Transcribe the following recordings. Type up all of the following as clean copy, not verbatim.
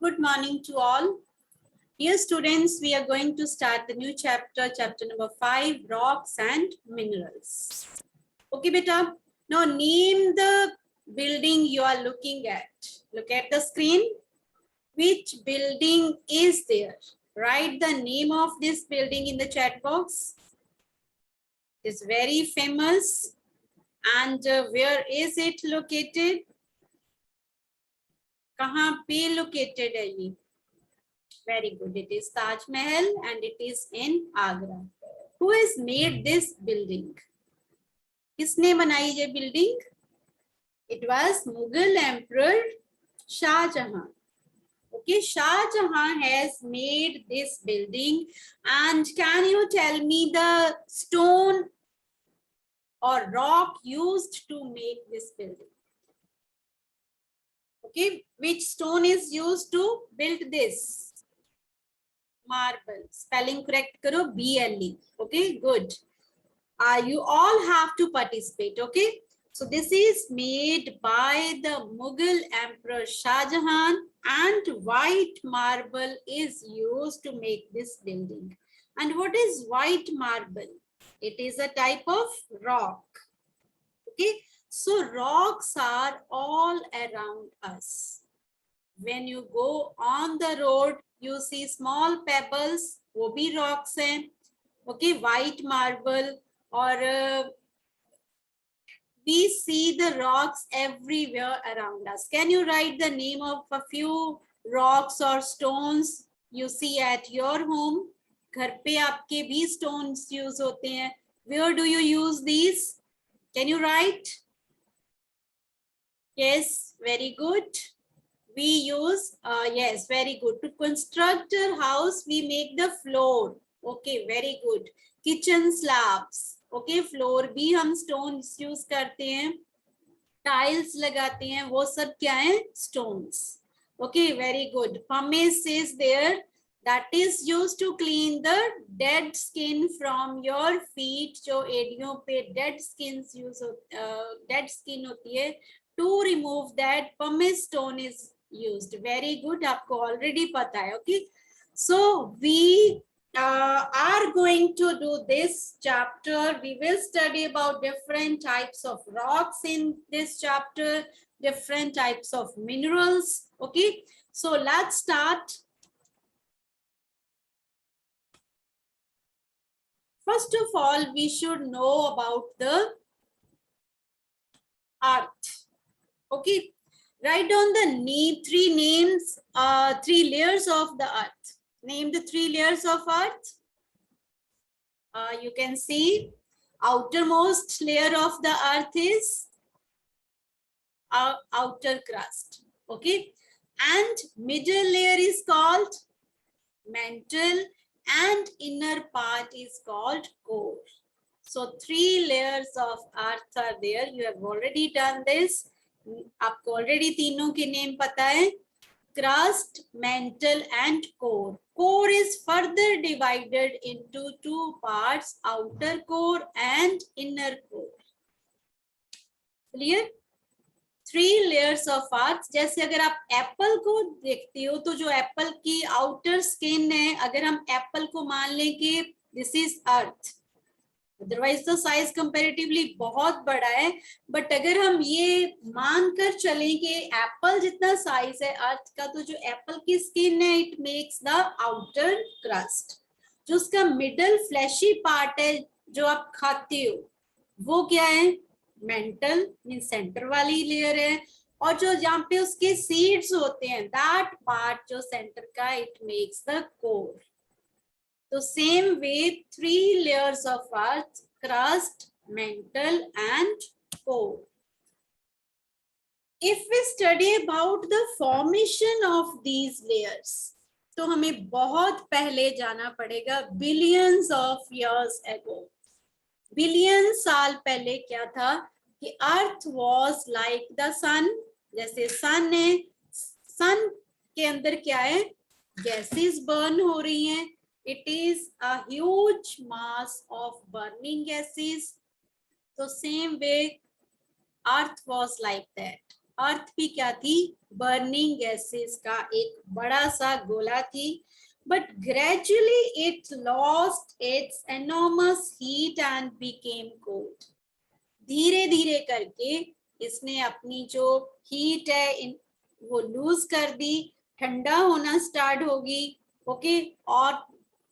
Good morning to all. Dear students, we are going to start the new chapter, chapter number 5, rocks and minerals. Okay, beta. Now name the building you are looking at. Look at the screen. Which building is there? Write the name of this building in the chat box. It's very famous. And where is it located? कहाँ पे located है ये? Very good. It is Taj Mahal and it is in Agra. Who has made this building? किसने बनाई ये building? It was Mughal Emperor Shah Jahan. Okay, Shah Jahan has made this building. And can you tell me the stone or rock used to make this building? Okay, which stone is used to build this? Marble. Spelling correct karo, BLE. Okay, good. You all have to participate. Okay, so this is made by the Mughal Emperor Shah Jahan, and white marble is used to make this building. And what is white marble? It is a type of rock. Okay, so rocks are all around us. When you go on the road, you see small pebbles, वो भी rocks हैं. Okay, white marble, or we see the rocks everywhere around us. Can you write the name of a few rocks or stones you see at your home? घर पे आपके भी stones use होते हैं. Where do you use these? Can you write? Yes, very good. We use, yes, very good. To construct a house, we make the floor. Okay, very good. Kitchen slabs. Okay, floor भी हम stones use करते हैं. Tiles लगाते हैं, वो सब क्या है? Stones. Okay, very good. Pumice is there. That is used to clean the dead skin from your feet. जो एड़ियों पे dead skins use dead skin होती है. To remove that, pumice stone is used. Very good. आपको already पता है. Okay. So we are going to do this chapter. We will study about different types of rocks in this chapter, different types of minerals. Okay. So let's start. First of all, we should know about the earth. Okay. Write down the three names, 3 layers of the earth. Name the 3 layers of earth. You can see outermost layer of the earth is outer crust. Okay. And middle layer is called mantle and inner part is called core. So 3 layers of earth are there. You have already done this. आपको already तीनों के name पता है. Crust, mantle and core. Core is further divided into 2 parts, outer core and inner core. Clear? 3 layers of earth. जैसे अगर आप Apple को देखते हो तो जो एप्पल की आउटर स्किन है, अगर हम एप्पल को मान लें कि दिस इज अर्थ, अदरवाइज तो साइज कंपैरेटिवली बहुत बड़ा है, बट अगर हम ये मानकर चलें कि एप्पल जितना साइज है अर्थ का, तो जो एप्पल की स्किन है it makes the outer crust. जो उसका मिडल फ्लैशी पार्ट है जो आप खाते हो वो क्या है? मेंटल, मीन सेंटर वाली लेयर है. और जो जहाँ पे उसके सीड्स होते हैं दैट पार्ट जो सेंटर का it makes the core. So same way, 3 layers of earth: crust, mantle and core. If we study about the formation of these layers, तो हमें बहुत पहले जाना पड़ेगा, billions of years ago. Billion साल पहले क्या था कि earth was like the sun. जैसे sun है, sun के अंदर क्या है? Gases burn हो रही हैं. It is a huge mass of burning gases. So same way, earth was like that. अर्थ भी क्या थी, बर्निंग गैसेस का एक बड़ा सा गोला थी, but gradually it lost its enormous heat and became cold. धीरे धीरे करके इसने अपनी जो हीट है वो लूज कर दी, ठंडा होना स्टार्ट होगी, ओके, और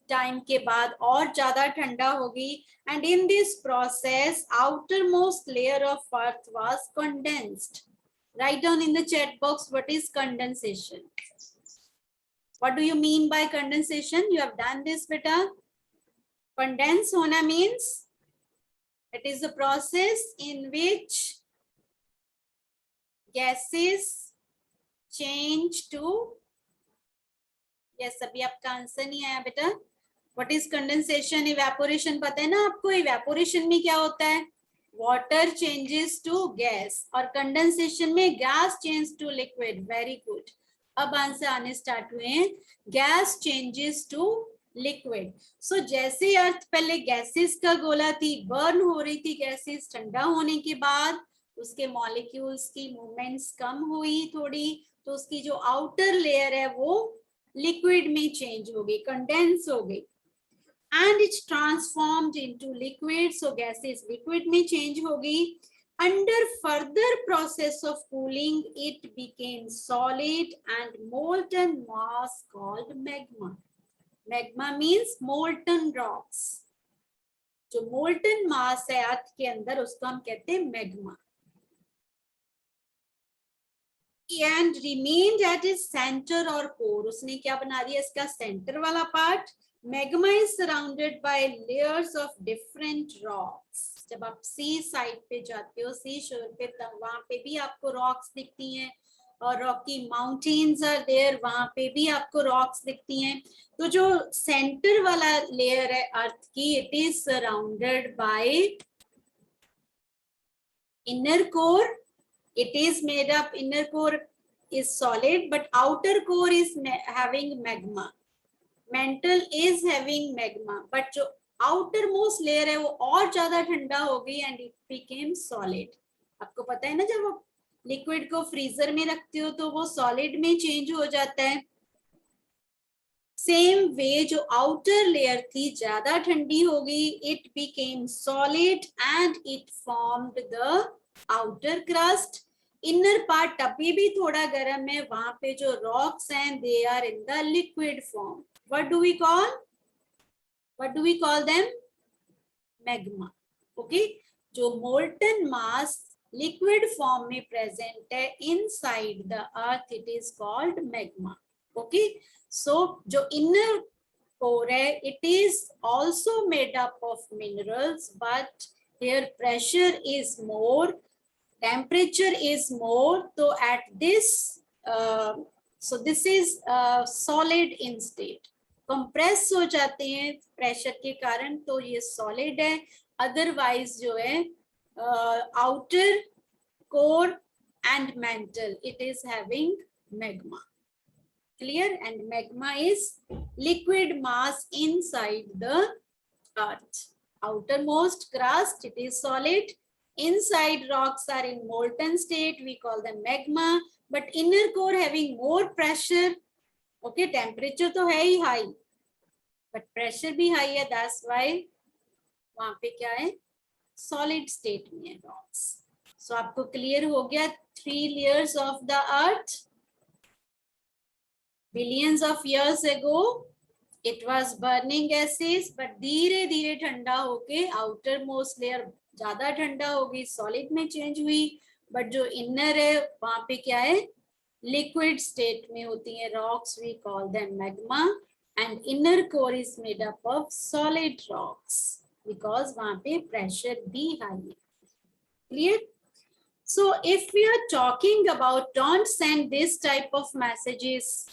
टाइम के बाद और ज्यादा ठंडा होगी, and in this process outer most layer of earth was condensed. Write down in the chat box what is condensation. What do you mean by condensation? You have done this, beta. Condense hona means it is a process in which gases change to. Yes, अभी आपका answer नहीं आया बेटा. What is condensation? Evaporation पता है ना आपको. Evaporation में क्या होता है? Water changes to gas और condensation में gas changes to liquid. Very good. अब आंसर आने स्टार्ट हुए हैं. Gas changes to liquid. So जैसे अर्थ पहले गैसेस का गोला थी, बर्न हो रही थी गैसेस, ठंडा होने के बाद उसके मॉलिक्यूल्स की मूवमेंट्स कम हुई थोड़ी, तो उसकी जो आउटर लेयर है वो लिक्विड में चेंज हो गई, कंडेंस हो गई, and it's transformed into liquid. So gases liquid में चेंज हो गई. Under further process of cooling, it became solid and molten mass called magma. Magma means molten rocks. जो molten mass है अर्थ के अंदर उसको हम कहते हैं magma. And remained at its center or core. उसने क्या बना दिया इसका सेंटर वाला part. Magma is surrounded by layers of different rocks. जब आप सी साइड पे जाते हो, सी शोर पे, तब वहां पे भी आपको रॉक्स दिखती हैं, और रॉकी माउंटेन्स आर देयर, वहां पे भी आपको रॉक्स दिखती हैं. तो जो सेंटर वाला लेयर है अर्थ की, it is surrounded by inner core. It is made up, inner core is solid but outer core is having magma. Mental is having magma, but जो आउटर मोस्ट लेयर है वो और ज्यादा ठंडा हो गई एंड इट बिकेम सॉलिड. आपको पता है ना, जब आप लिक्विड को फ्रीजर में रखते हो तो वो सॉलिड में चेंज हो जाता है. सेम वे जो आउटर लेयर थी ज्यादा ठंडी हो गई, it became solid and it formed the outer crust. Inner part अभी भी थोड़ा गर्म है, वहां पे जो रॉक्स हैं they are in the liquid form. What do we call, what do we call them? Magma. Okay, जो molten mass liquid form में present है inside the earth, it is called magma. Okay, so जो inner core है, it is also made up of minerals, but here pressure is more, temperature is more. So at this, so this is solid in state. Compress हो जाते हैं pressure के कारण, तो ये solid है. अदरवाइज जो है outer core and mental, it is having magma. Clear? And magma is liquid mass inside the earth. Outer most crust, it is solid. Inside rocks are in molten state, we call them magma, but inner core having more pressure. Okay, temperature तो है ही high but pressure भी high है, that's why वहां पे क्या है, solid state में है रॉक्स. सो आपको क्लियर हो गया 3 layers of the earth. Billions of years ago it was burning gases, but धीरे धीरे ठंडा होके आउटर मोस्ट लेयर ज्यादा ठंडा हो गई, सॉलिड में चेंज हुई, बट जो इनर है वहां पे क्या है, लिक्विड स्टेट में होती है rocks. We call them magma, and inner core is made up of solid rocks because वहां पे प्रेशर भी हाई है. Clear? So if we are talking about, don't send this type of messages.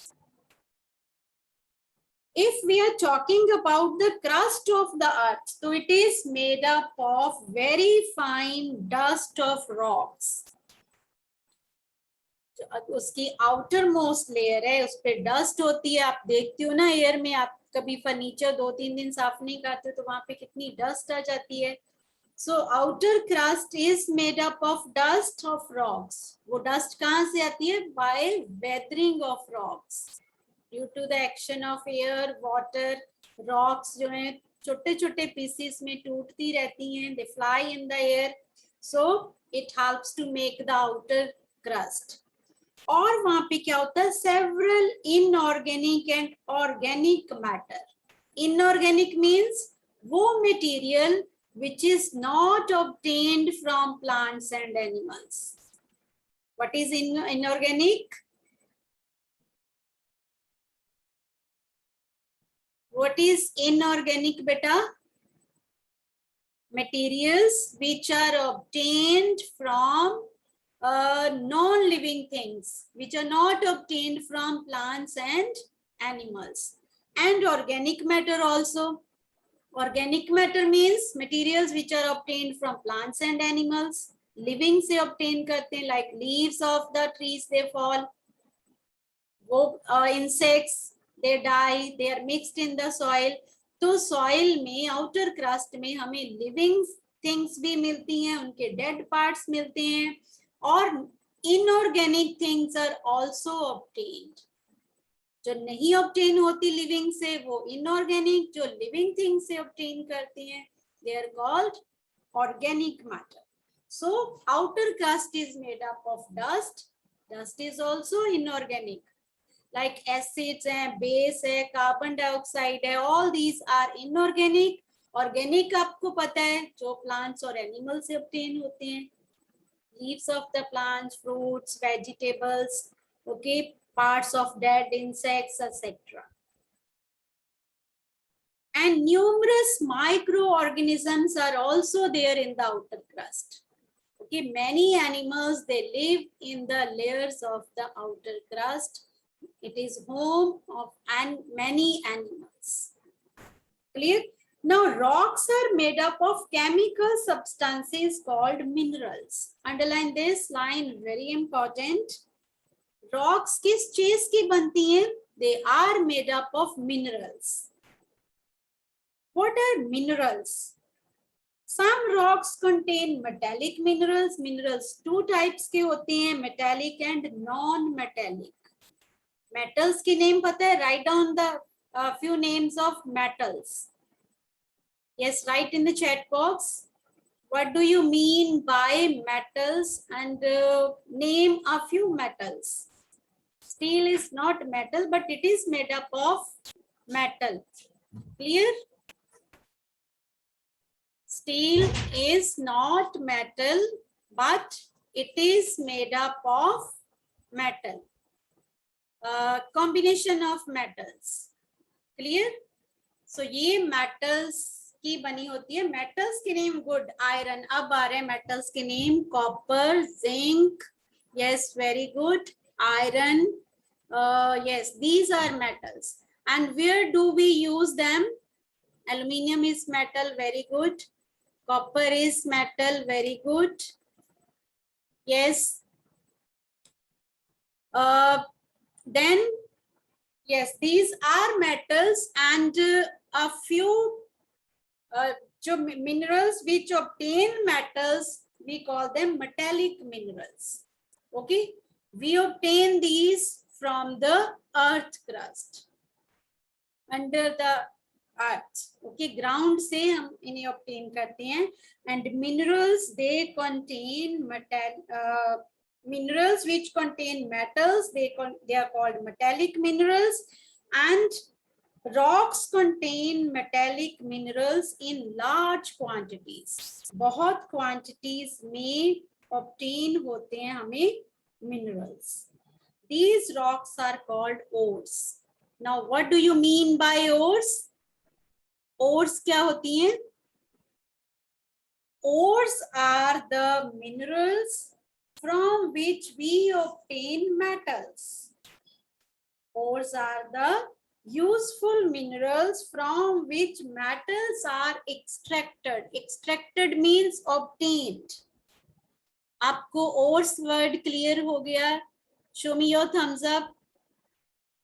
If we are talking about the crust of the earth, so it is made up of very fine dust of rocks. उसकी outer most layer है, उस पर dust होती है. आप देखते हो ना एयर में, आप कभी फर्नीचर 2-3 दिन साफ नहीं करते तो वहां पे कितनी डस्ट आ जाती है. So outer crust is made up of dust of rocks. वो dust कहाँ से आती है? By weathering of rocks. Due to the action of air, water, rocks जो हैं छोटे छोटे pieces में टूटती रहती हैं. They fly in the air. So it helps to make the outer crust. और वहां पे क्या होता है? Several inorganic and organic matter. Inorganic means वो material which is not obtained from plants and animals. What is inorganic? What is inorganic, beta? Materials which are obtained from non-living things, which are not obtained from plants and animals. And organic matter also. Organic matter means materials which are obtained from plants and animals. Living से obtain करते हैं, like leaves of the trees they fall. वो insects they die, they are mixed in the soil. तो soil में outer crust में हमें living things भी मिलती हैं, उनके dead parts मिलते हैं, और inorganic things are also obtained. जो नहीं ऑब्टेन होती लिविंग से वो इनऑर्गेनिक, जो लिविंग थिंग से ऑब्टेन करती हैं they are called organic matter. So outer crust is made up of dust. Dust is also inorganic, like acids हैं, बेस है, कार्बन डाइऑक्साइड है, all these are inorganic. Organic आपको पता है जो प्लांट्स और एनिमल से ऑब्टेन होते हैं, leaves of the plants, fruits, vegetables, okay, parts of dead insects, etc. And numerous microorganisms are also there in the outer crust. Okay, many animals, they live in the layers of the outer crust. It is home of many animals. Clear? Now rocks are made up of chemical substances called minerals. Underline this line, very important. Rocks किस चीज की बनती हैं? They are made up of minerals. What are minerals? Some rocks contain metallic minerals. Minerals two types के होते हैं, metallic and non-metallic. Metals की name पता है? Write down the few names of metals. Yes, write in the chat box. What do you mean by metals, and name a few metals. Steel is not metal, but it is made up of metal. Clear? Steel is not metal, but it is made up of metal. Combination of metals. Clear? So ये metals की बनी होती है. Metals के name good. Iron. अब आ रहे हैं metals के name. Copper, zinc. Yes, very good. Iron. Yes, these are metals. And where do we use them? Aluminium is metal, very good. Copper is metal, very good. Yes. Then, yes, these are metals, and a few minerals which obtain metals, we call them metallic minerals. Okay, we obtain these from the earth crust, under the earth. Okay, ground से हम इन्हें obtain करते हैं. And minerals, they contain minerals which contain metals, they are called metallic minerals. And rocks contain metallic minerals in large quantities. बहुत quantities में obtain होते हैं हमें minerals. These rocks are called ores. Now, what do you mean by ores? Ores क्या होती हैं? Ores are the minerals from which we obtain metals. Ores are the useful minerals from which metals are extracted. Extracted means obtained. आपको ores word clear हो गया? Show me your thumbs up.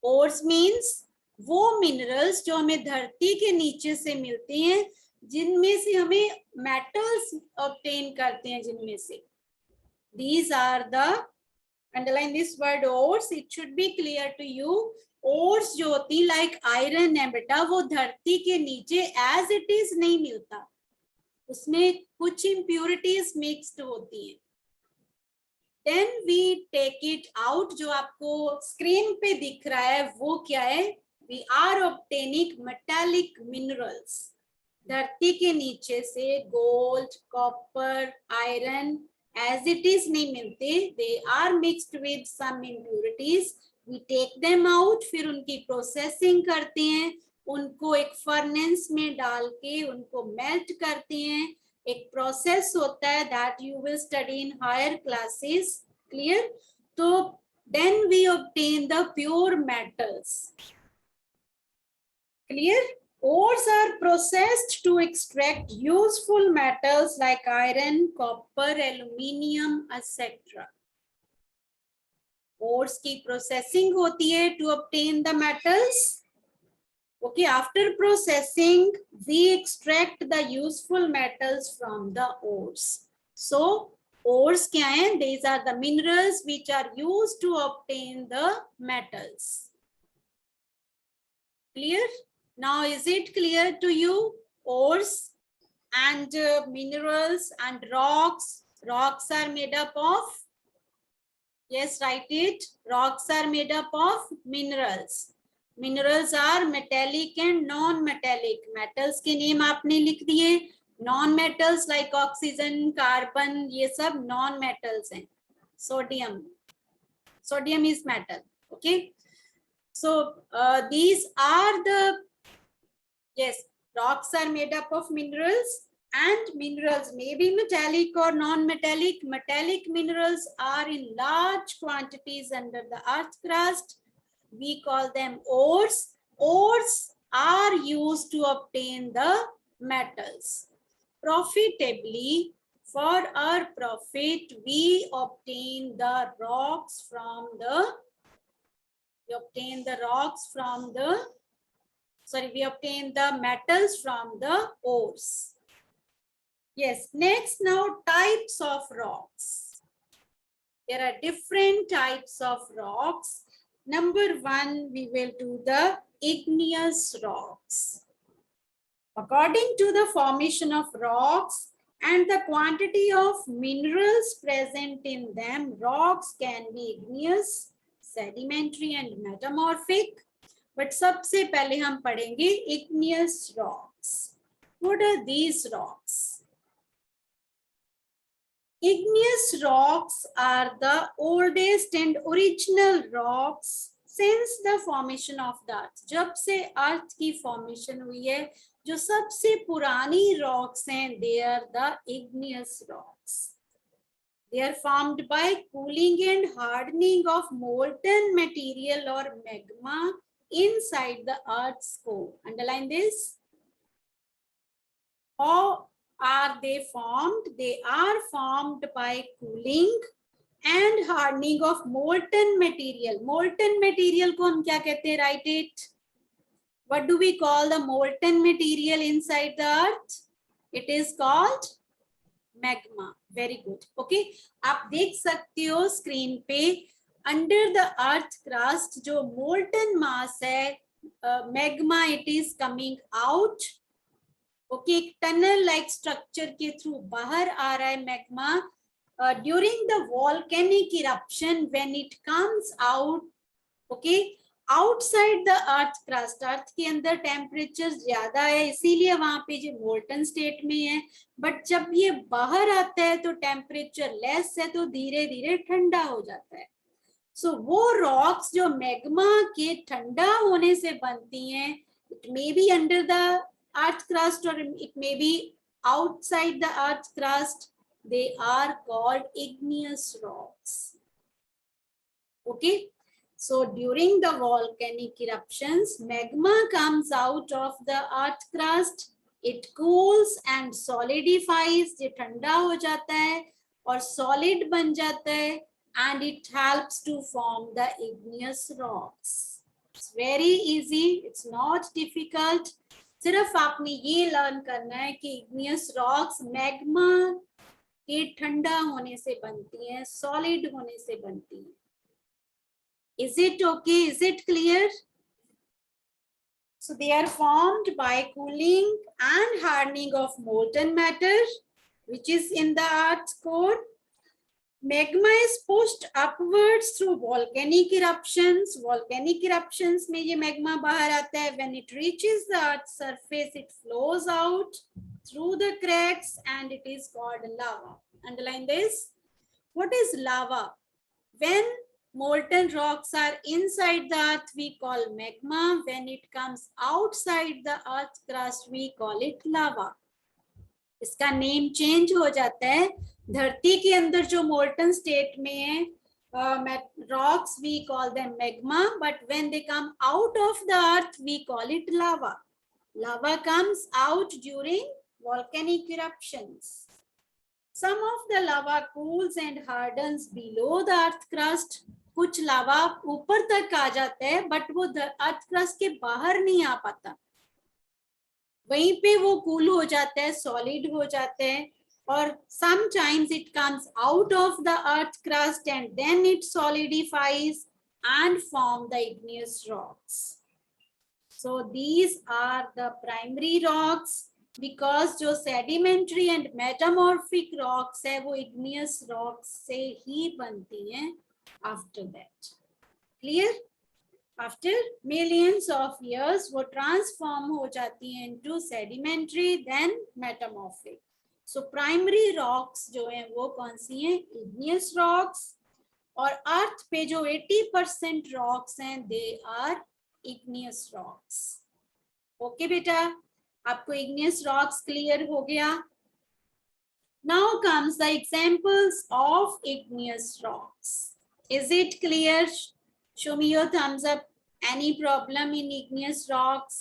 Ores means वो minerals जो हमें धरती के नीचे से मिलती हैं, जिनमें से हमें मेटल्स ऑब्टेन करते हैं, जिनमें से these are the, underline this word ores, it should be clear to you. ores जो होती लाइक आयरन है बेटा, वो धरती के नीचे एज इट इज नहीं मिलता, उसमें कुछ इम्प्योरिटीज मिक्स्ड होती हैं. Then we take it out. जो आपको स्क्रीन पे दिख रहा है वो क्या है? We are obtaining metallic minerals. धरती के नीचे से gold, copper, iron as it is नहीं मिलते, they are mixed with some impurities. We take them out, फिर उनकी प्रोसेसिंग करते हैं, उनको एक फर्नेस में डाल के उनको मेल्ट करते हैं. एक प्रोसेस होता है that you will study in higher classes. Clear? तो then we obtain the pure metals. Clear? Ores are processed to extract useful metals like iron, copper, aluminium, etc. Ores की processing होती है to obtain the metals. Okay, after processing, we extract the useful metals from the ores. So, ores क्या हैं? These are the minerals which are used to obtain the metals. Clear? Now, is it clear to you? Ores and minerals and rocks. Rocks are made up of, yes, write it. Rocks are made up of minerals. Minerals are metallic and non-metallic. Metals के name आपने लिख दिए. Non-metals like oxygen, carbon, ये सब non-metals हैं. Sodium. Sodium is metal. Okay. So these are the, yes, rocks are made up of minerals, and minerals may be metallic or non-metallic. Metallic minerals are in large quantities under the earth crust. We call them ores. Ores are used to obtain the metals. Profitably, for our profit, we obtain the rocks from the, we obtain the metals from the ores. Yes, next now types of rocks. There are different types of rocks. Number one, we will do the igneous rocks. According to the formation of rocks and the quantity of minerals present in them, rocks can be igneous, sedimentary and metamorphic. But सबसे पहले हम पढ़ेंगे igneous rocks. What are these rocks? Igneous rocks are the oldest and original rocks since the formation of the earth. जब से अर्थ की formation हुई है, जो सबसे पुरानी रॉक्स हैं, they are the igneous rocks. They are formed by cooling and hardening of molten material or magma inside the earth's core. Underline this. How are they formed? They are formed by cooling and hardening of molten material. Molten material को हम क्या कहते हैं? Write it. What do we call the molten material inside the earth? It is called magma. Very good. Okay. आप देख सकते हो screen पे, under the earth crust जो molten mass है, magma, it is coming out. Okay, एक tunnel like structure के through बाहर आ रहा है magma. During the volcanic eruption when it comes out, okay, outside the earth crust, earth के अंदर टेम्परेचर ज्यादा है इसीलिए वहां पे जो मोल्टन स्टेट में है, बट जब ये बाहर आता है तो टेम्परेचर लेस है तो धीरे धीरे ठंडा हो जाता है. सो वो रॉक्स जो मैग्मा के ठंडा होने से बनती हैं, it may be under the earth crust or it may be outside the earth crust, they are called igneous rocks. Okay, so during the volcanic eruptions, magma comes out of the earth crust, it cools and solidifies, ये ठंडा हो जाता है और solid बन जाता है, and it helps to form the igneous rocks. It's very easy, it's not difficult. सिर्फ आपने ये लर्न करना है कि इग्नियस रॉक्स मैग्मा के ठंडा होने से बनती हैं, सॉलिड होने से बनती हैं. Is it okay? Is it clear? So they are formed by cooling and hardening of molten matter, which is in the Earth's core. Magma is pushed upwards through volcanic eruptions. Volcanic eruptions में ये magma बाहर आता है. When it reaches the Earth's surface, it flows out through the cracks and it is called lava. Underline this. What is lava? When molten rocks are inside the earth, we call magma. When it comes outside the earth crust, we call it lava. इसका name change हो जाता है. धरती के अंदर जो molten state में है rocks, we call them magma, but when they come out of the earth, we call it lava. Lava comes out during volcanic eruptions. Some of the lava cools and hardens below the earth crust. कुछ लावा ऊपर तक आ जाता है but वो earth crust के बाहर नहीं आ पाता, वहीं पे वो कूल हो जाता है, सॉलिड हो जाता है. और sometimes it comes out of the earth crust and then it solidifies and form the igneous rocks. So these are the primary rocks. Because जो सेडिमेंट्री एंड मेटामॉर्फिक रॉक्स है वो इग्नियस रॉक्स से ही बनती हैं. After that clear, after millions of years वो transform हो जाती हैं into sedimentary then metamorphic. So primary rocks जो हैं वो कौन सी हैं? Igneous rocks. और अर्थ पे जो 80% रॉक्स हैं they are igneous rocks. Okay बेटा, आपको इग्नियस रॉक्स क्लियर हो गया. Now comes the examples of igneous rocks. Is it clear? Show me your thumbs up. Any problem in igneous rocks?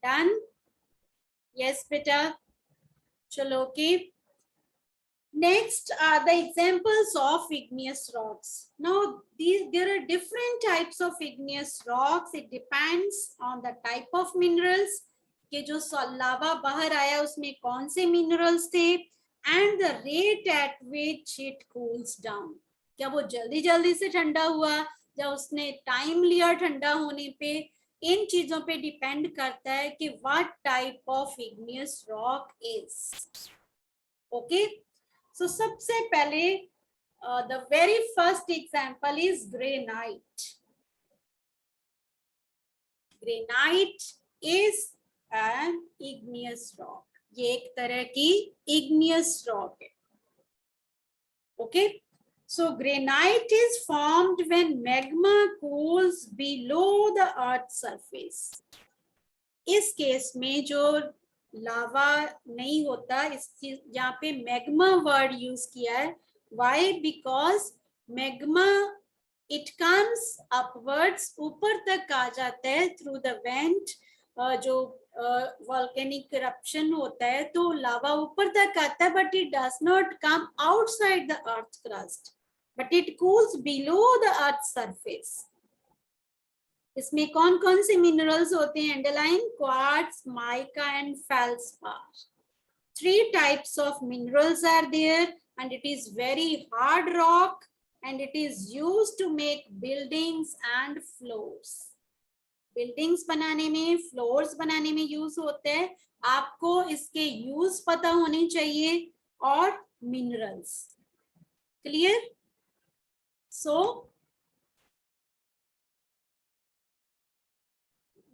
Done? Yes बेटा, चलो okay. Next are the examples of igneous rocks. Now there are different types of igneous rocks. It depends on the type of minerals. कि जो लावा बाहर आया उसमें कौन से minerals थे and the rate at which it cools down. क्या वो जल्दी जल्दी से ठंडा हुआ या उसने टाइम लिया ठंडा होने पे? इन चीजों पे डिपेंड करता है कि what type of igneous rock is. Okay, so सबसे पहले the very first example is granite. Granite is an igneous rock. ये एक तरह की इग्नियस रॉक है. Okay, so granite is formed when magma cools below the earth surface. इस case में जो लावा नहीं होता, इस यहाँ पे मैग्मा वर्ड यूज किया है. Why? Because magma it comes upwards, ऊपर तक आ जाता है थ्रू द वेंट. जो वॉल्केनिक इरप्शन होता है तो लावा ऊपर तक आता है but it does not come outside the earth crust but it cools below the earth surface. इसमें कौन कौन से मिनरल्स होते हैं? Underline: quartz, mica and felspar. 3 types of minerals are there and it is very hard rock and it is used to make buildings and floors. Buildings बनाने में, floors बनाने में यूज होते हैं. आपको इसके यूज पता होने चाहिए और minerals. Clear? So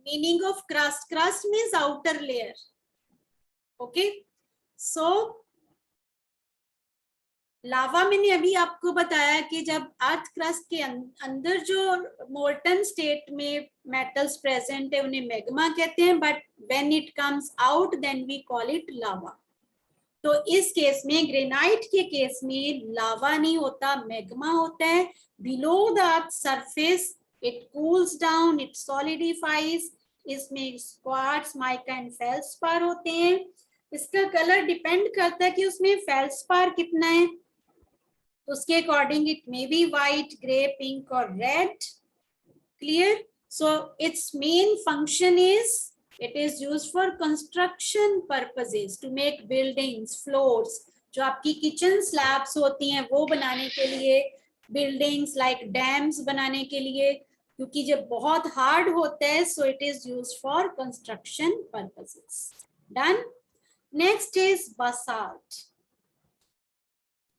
meaning of crust. Crust means outer layer. Okay, so lava मैंने अभी आपको बताया कि जब अर्थ क्रस्ट के अंदर जो मोल्टन स्टेट में मेटल्स प्रेजेंट है उन्हें मैग्मा कहते हैं, but when it comes out then we call it lava. तो इस केस में, ग्रेनाइट के केस में लावा नहीं होता, मैग्मा होता है. Below the earth surface it cools down, it solidifies. इसमें क्वार्ट्ज, माइका एंड फेल्सपार होते हैं. इसका कलर डिपेंड करता है कि उसमें फेल्सपार कितना है. उसके according it may be white, grey, pink और red. Clear? So its main function is It is used for construction purposes to make buildings, floors. जो आपकी किचन स्लैब्स होती हैं वो बनाने के लिए, बिल्डिंग्स लाइक डैम्स बनाने के लिए, क्योंकि जब बहुत हार्ड होता है, so it is used for construction purposes. Done. Next is basalt.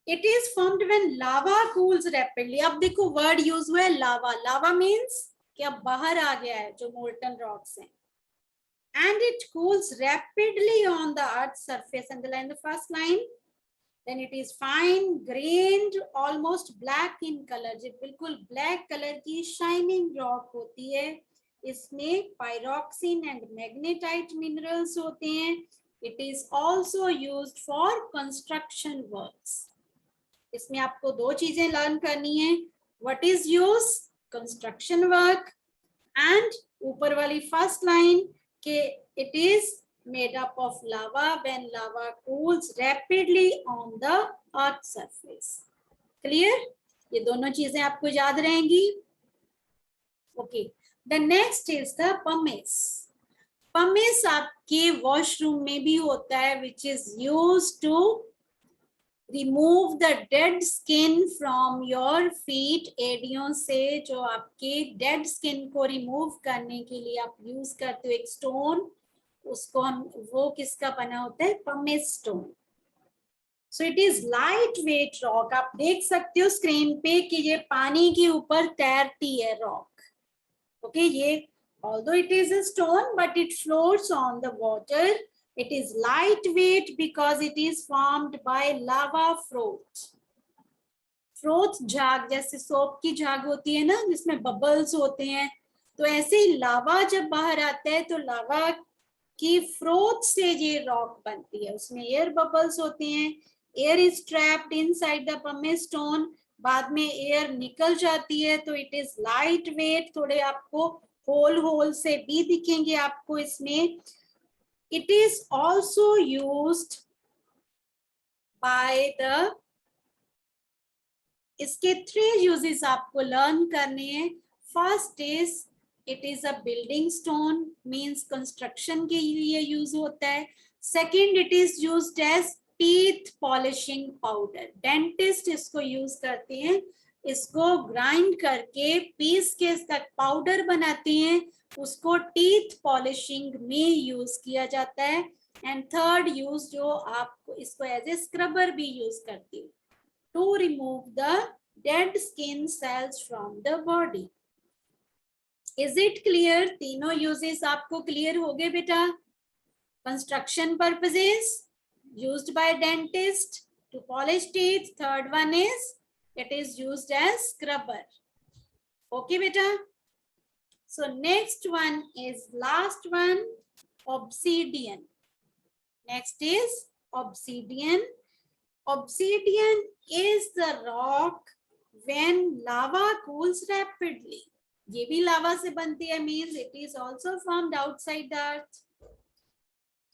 It is formed when lava cools rapidly. अब देखो वर्ड यूज हुआ है लावा. लावा मीन्स कि अब बाहर आ गया है जो मोल्टन रॉक्स हैं. And it cools rapidly on the earth's surface. Underline the first line. Then it is fine grained, almost black in color. जो बिल्कुल black color की shining rock होती है. इसमें pyroxene and magnetite minerals होते हैं. It is also used for construction works. इसमें आपको दो चीजें learn करनी है. What is use? Construction work. And ऊपर वाली first line के it is made up of lava when lava cools rapidly on the earth surface. Clear? ये दोनों चीजें आपको याद रहेंगी. Okay. The next is the pumice. Pumice आपके वॉशरूम में भी होता है, which is used to remove the dead skin from your feet. एडियों से जो आपके dead skin को remove करने के लिए आप यूज करते हो एक stone, उसको हम, वो किसका बना होता है? pumice stone. So it is lightweight rock. आप देख सकते हो स्क्रीन पे कि ये पानी के ऊपर तैरती है rock. Okay, ये although it is a stone but it floats on the water. It is lightweight because it is formed by lava froth. Froth झाग, जैसे सोप की झाग होती है ना जिसमें बबल्स होते हैं, तो ऐसे ही लावा जब बाहर आता है तो लावा की फ्रोथ से ये रॉक बनती है. उसमें एयर बबल्स होते हैं. Air is trapped inside the pumice stone. बाद में एयर निकल जाती है, तो इट इज लाइट वेट. थोड़े आपको होल होल से भी दिखेंगे आपको इसमें. It is also used by the, इसके 3 uses आपको learn करने हैं. First is it is a building stone, means construction के लिए use होता है. Second, it is used as teeth polishing powder. Dentist इसको use करते हैं. इसको grind करके पीस के इसका पाउडर बनाते हैं, उसको टीथ पॉलिशिंग में यूज किया जाता है. एंड थर्ड यूज जो आपको इसको एज ए स्क्रबर भी यूज करती है to remove the dead skin cells from the body. Is it clear? तीनों यूजेस आपको क्लियर हो गए बेटा. Construction purposes, used by dentist to polish teeth. Third one is it is used as scrubber. Okay बेटा. So next one is last one, obsidian. Next is obsidian. Obsidian is the rock when lava cools rapidly. ये भी lava से बनती है, means it is also formed outside the earth.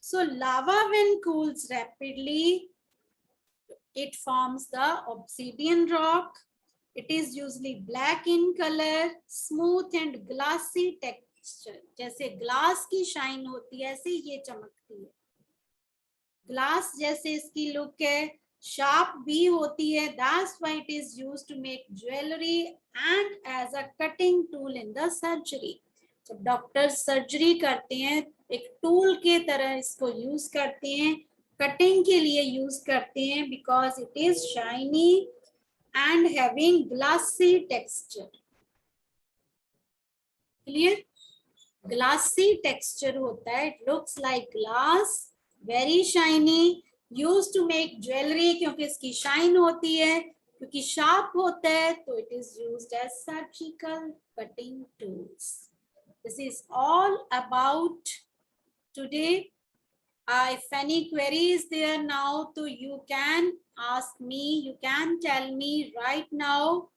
So lava when cools rapidly, it forms the obsidian rock. It is usually black in color, smooth and glassy texture. जैसे glass की shine होती है ऐसे ये चमकती है. ग्लास जैसे इसकी लुक है. शार्प भी होती है. That's why it is used to make jewelry and as a cutting tool in the surgery. जब डॉक्टर सर्जरी करते हैं एक टूल के तरह इसको यूज करते हैं, कटिंग के लिए यूज करते हैं, because it is shiny and having glassy texture. Clear? Glassy texture होता है. It looks like glass, very shiny, used to make jewelry क्योंकि इसकी shine होती है, क्योंकि sharp होता है, तो it is used as surgical cutting tools. This is all about today. If any query is there now, so you can ask me, you can tell me right now.